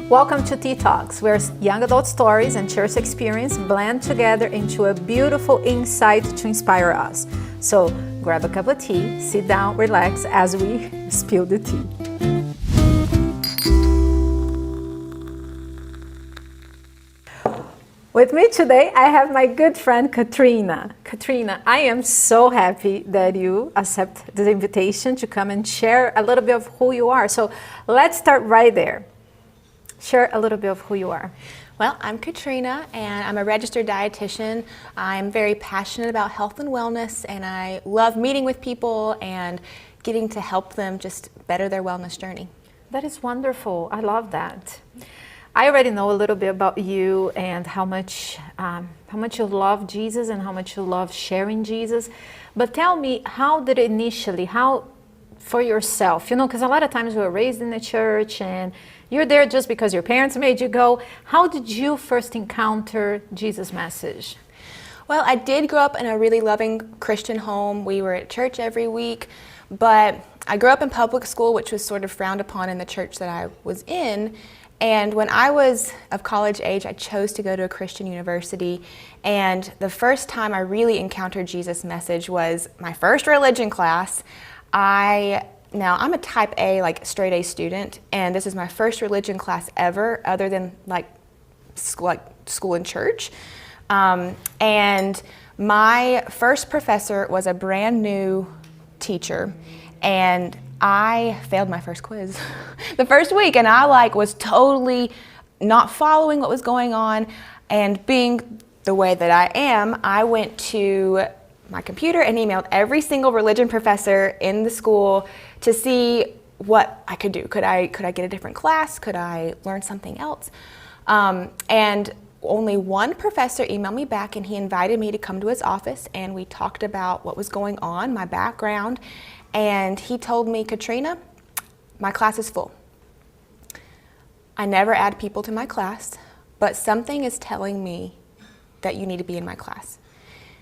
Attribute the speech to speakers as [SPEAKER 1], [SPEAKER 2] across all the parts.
[SPEAKER 1] Welcome to Tea Talks, where young adult stories and church experience blend together into a beautiful insight to inspire us. So grab a cup of tea, sit down, relax as we spill the tea. With me today, I have my good friend Katrina. Katrina, I am so happy that you accept the invitation to come and share a little bit of who you are. So let's start right there. Share a little bit of who you are.
[SPEAKER 2] Well, I'm Katrina, and I'm a registered dietitian. I'm very passionate about health and wellness, and I love meeting with people and getting to help them just better their wellness journey.
[SPEAKER 1] That is wonderful. I love that. I already know a little bit about you and how much you love Jesus and how much you love sharing Jesus. But tell me, how did it initially, how for yourself, because a lot of times we were raised in the church and you're there just because your parents made you go. How did you first encounter Jesus' message?
[SPEAKER 2] Well, I did grow up in a really loving Christian home. We were at church every week, but I grew up in public school, which was sort of frowned upon in the church that I was in. And when I was of college age, I chose to go to a Christian university. And the first time I really encountered Jesus' message was my first religion class. Now, I'm a type A, straight A student, and this is my first religion class ever, other than school and church. And my first professor was a brand new teacher, and I failed my first quiz the first week, and I was totally not following what was going on. And being the way that I am, I went to my computer and emailed every single religion professor in the school to see what I could do. Could I get a different class? Could I learn something else? And only one professor emailed me back, and he invited me to come to his office, and we talked about what was going on, my background, and he told me, Katrina, my class is full. I never add people to my class, but something is telling me that you need to be in my class.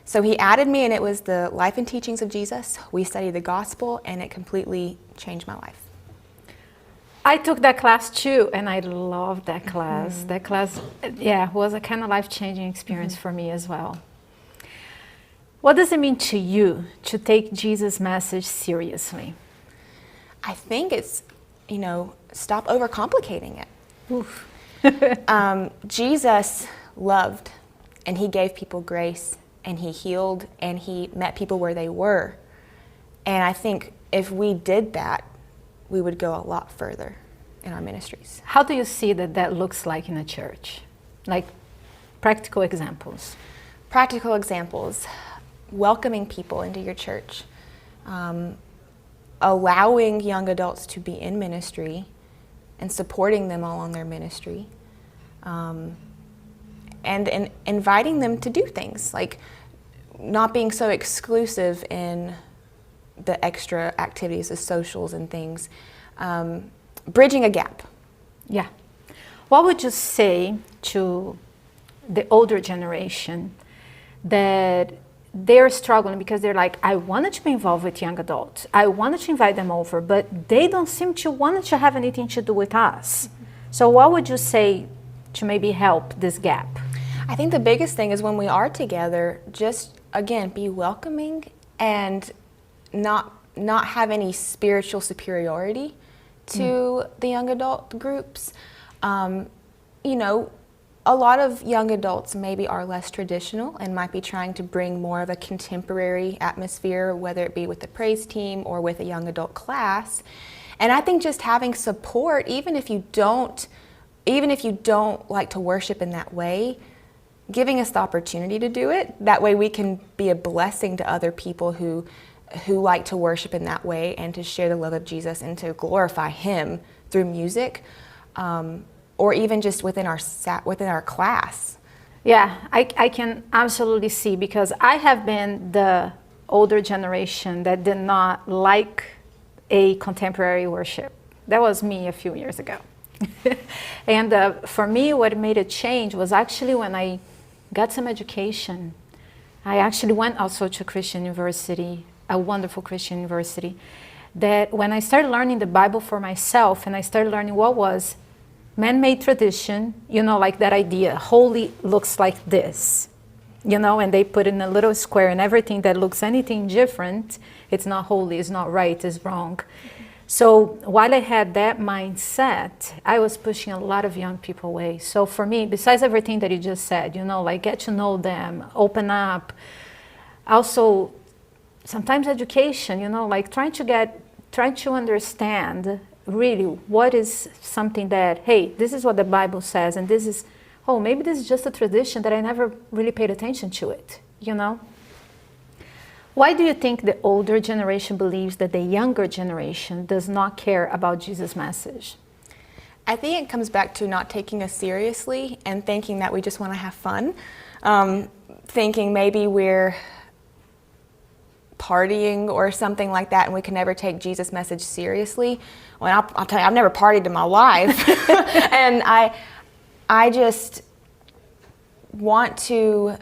[SPEAKER 2] So he added me, and it was the life and teachings of Jesus. We studied the gospel, and it completely changed my life.
[SPEAKER 1] I took that class too, and I loved that class. Mm-hmm. That class, was a kind of life-changing experience for me as well. What does it mean to you to take Jesus' message seriously?
[SPEAKER 2] I think it's, stop overcomplicating it.
[SPEAKER 1] Oof.
[SPEAKER 2] Jesus loved, and he gave people grace, and he healed, and he met people where they were. And I think if we did that, we would go a lot further in our ministries.
[SPEAKER 1] How do you see that looks like in a church? Like practical examples.
[SPEAKER 2] Practical examples. Welcoming people into your church. Allowing young adults to be in ministry and supporting them all on their ministry. And inviting them to do things, like not being so exclusive in the extra activities, the socials and things. Bridging a gap.
[SPEAKER 1] Yeah. What would you say to the older generation that they're struggling because they're like, I wanted to be involved with young adults. I wanted to invite them over, but they don't seem to want to have anything to do with us. So what would you say to maybe help this gap?
[SPEAKER 2] I think the biggest thing is when we are together, just, again, be welcoming and not have any spiritual superiority to the young adult groups. A lot of young adults maybe are less traditional and might be trying to bring more of a contemporary atmosphere, whether it be with the praise team or with a young adult class. And I think just having support, even if you don't like to worship in that way, giving us the opportunity to do it. That way we can be a blessing to other people who like to worship in that way and to share the love of Jesus and to glorify him through music, or even just within our class.
[SPEAKER 1] Yeah, I can absolutely see, because I have been the older generation that did not like a contemporary worship. That was me a few years ago. And for me, what made a change was actually when I got some education. I actually went also to Christian university, a wonderful Christian university, that when I started learning the Bible for myself and I started learning what was man-made tradition, like that idea, holy looks like this, and they put in a little square, and everything that looks anything different, it's not holy, it's not right, it's wrong. So while I had that mindset, I was pushing a lot of young people away. So for me, besides everything that you just said, like get to know them, open up, also sometimes education, like trying to understand really what is something that, hey, this is what the Bible says, and this is, oh, maybe this is just a tradition that I never really paid attention to it, Why do you think the older generation believes that the younger generation does not care about Jesus' message?
[SPEAKER 2] I think it comes back to not taking us seriously and thinking that we just want to have fun, thinking maybe we're partying or something like that and we can never take Jesus' message seriously. Well, I'll tell you, I've never partied in my life. And I just want to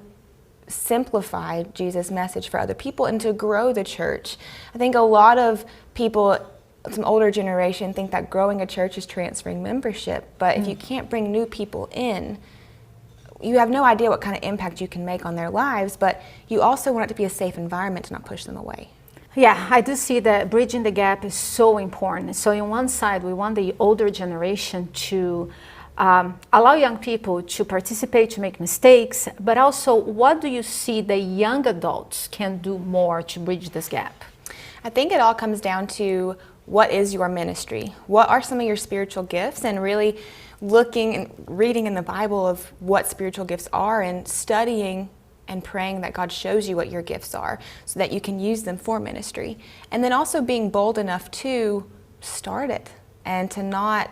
[SPEAKER 2] simplify Jesus' message for other people and to grow the church. I think a lot of people, some older generation, think that growing a church is transferring membership, but if you can't bring new people in, you have no idea what kind of impact you can make on their lives, but you also want it to be a safe environment to not push them away.
[SPEAKER 1] Yeah, I do see that bridging the gap is so important. So on one side, we want the older generation to allow young people to participate, to make mistakes, but also what do you see the young adults can do more to bridge this gap?
[SPEAKER 2] I think it all comes down to what is your ministry? What are some of your spiritual gifts? And really looking and reading in the Bible of what spiritual gifts are and studying and praying that God shows you what your gifts are so that you can use them for ministry. And then also being bold enough to start it and to not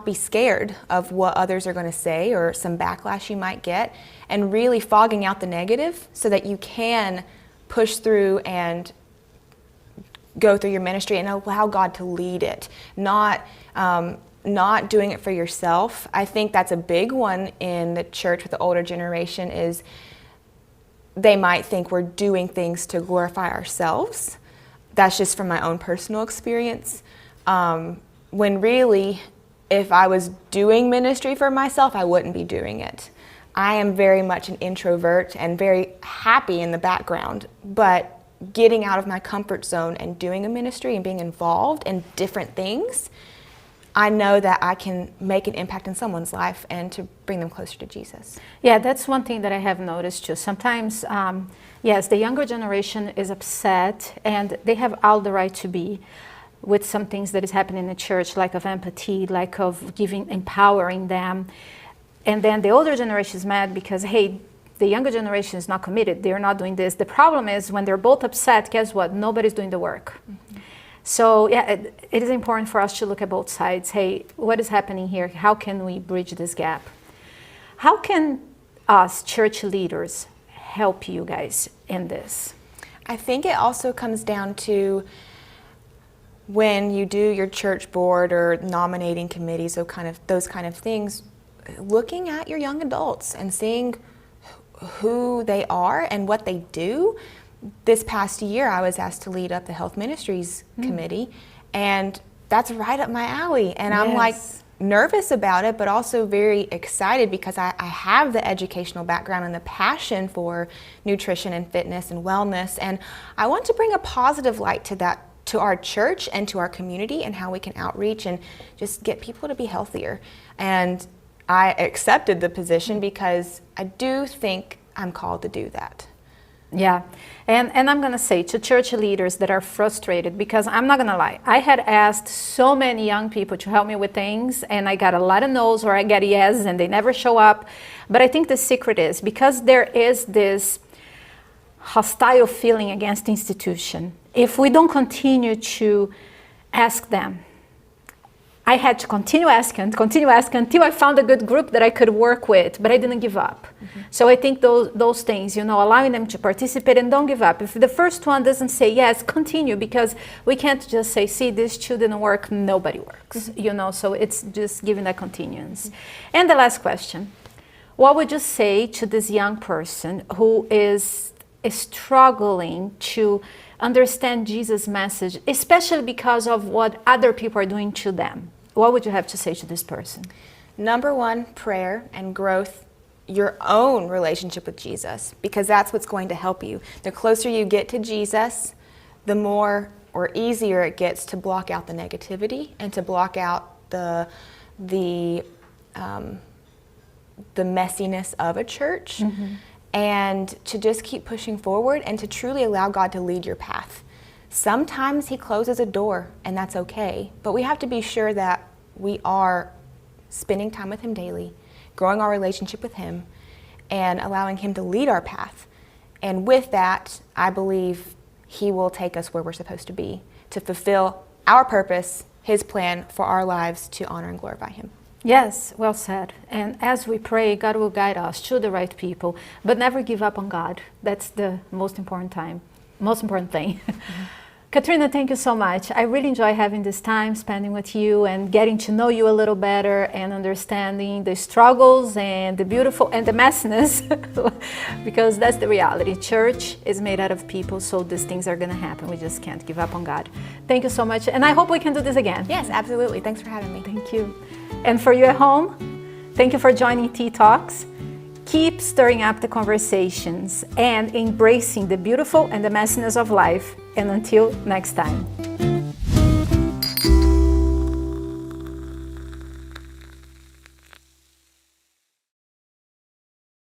[SPEAKER 2] be scared of what others are going to say or some backlash you might get, and really fogging out the negative so that you can push through and go through your ministry and allow God to lead it, not doing it for yourself. I think that's a big one in the church with the older generation is they might think we're doing things to glorify ourselves. That's just from my own personal experience. When really, if I was doing ministry for myself, I wouldn't be doing it. I am very much an introvert and very happy in the background, but getting out of my comfort zone and doing a ministry and being involved in different things, I know that I can make an impact in someone's life and to bring them closer to Jesus.
[SPEAKER 1] Yeah, that's one thing that I have noticed too. Sometimes, yes, the younger generation is upset and they have all the right to be with some things that is happening in the church, like of empathy, like of empowering them. And then the older generation is mad because, hey, the younger generation is not committed. They're not doing this. The problem is when they're both upset, guess what? Nobody's doing the work. Mm-hmm. So yeah, it is important for us to look at both sides. Hey, what is happening here? How can we bridge this gap? How can us church leaders help you guys in this?
[SPEAKER 2] I think it also comes down to when you do your church board or nominating committees, so those kind of things, looking at your young adults and seeing who they are and what they do. This past year, I was asked to lead up the Health Ministries Committee, and that's right up my alley. And I'm like nervous about it, but also very excited because I have the educational background and the passion for nutrition and fitness and wellness. And I want to bring a positive light to that, to our church and to our community, and how we can outreach and just get people to be healthier. And I accepted the position because I do think I'm called to do that.
[SPEAKER 1] Yeah, and I'm going to say to church leaders that are frustrated, because I'm not going to lie, I had asked so many young people to help me with things, and I got a lot of no's or I got yes, and they never show up. But I think the secret is, because there is this hostile feeling against the institution, if we don't continue to ask them, I had to continue asking until I found a good group that I could work with, but I didn't give up. Mm-hmm. So I think those things, allowing them to participate and don't give up. If the first one doesn't say yes, continue, because we can't just say, see, this two didn't work, nobody works, mm-hmm. So it's just giving that continuance. Mm-hmm. And the last question, what would you say to this young person who is struggling to understand Jesus' message, especially because of what other people are doing to them? what would you have to say to this person?
[SPEAKER 2] Number one, prayer and growth, your own relationship with Jesus, because that's what's going to help you. The closer you get to Jesus, the more or easier it gets to block out the negativity and to block out the messiness of a church, and to just keep pushing forward and to truly allow God to lead your path. Sometimes he closes a door, and that's okay, but we have to be sure that we are spending time with him daily, growing our relationship with him, and allowing him to lead our path. And with that, I believe he will take us where we're supposed to be, to fulfill our purpose, his plan for our lives, to honor and glorify him.
[SPEAKER 1] Yes, well said. And as we pray, God will guide us to the right people, but never give up on God. That's the most important thing. Katrina, thank you so much. I really enjoy having this time spending with you and getting to know you a little better and understanding the struggles and the beautiful and the messiness, because that's the reality. Church is made out of people, so these things are going to happen. We just can't give up on God. Thank you so much, and I hope we can do this again.
[SPEAKER 2] Yes, absolutely. Thanks for having me.
[SPEAKER 1] Thank you. And for you at home, thank you for joining Tea Talks. Keep stirring up the conversations and embracing the beautiful and the messiness of life. And until next time.